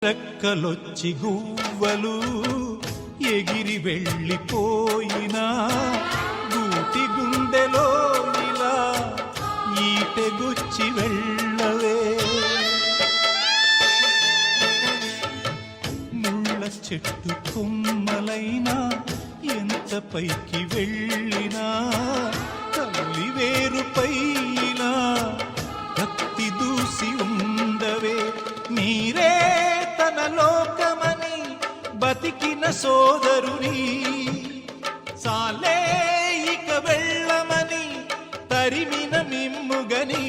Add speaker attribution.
Speaker 1: రెక్కలొచ్చి గువ్వలు ఎగిరి వెళ్ళిపోయినా గూటి గుండెలో ఇలా ఈటెగుచ్చి వెళ్ళవే. ముళ్ళ చెట్టు కొమ్మలైనా ఎంత పైకి వెళ్ళినా తల్లి వేరుపై ఇలా కత్తి దూసి ఉండవే. మీరే తన లోకమని బతికిన సోదరుని సాలే ఇక వెళ్ళమని తరిమిన మిమ్ముగని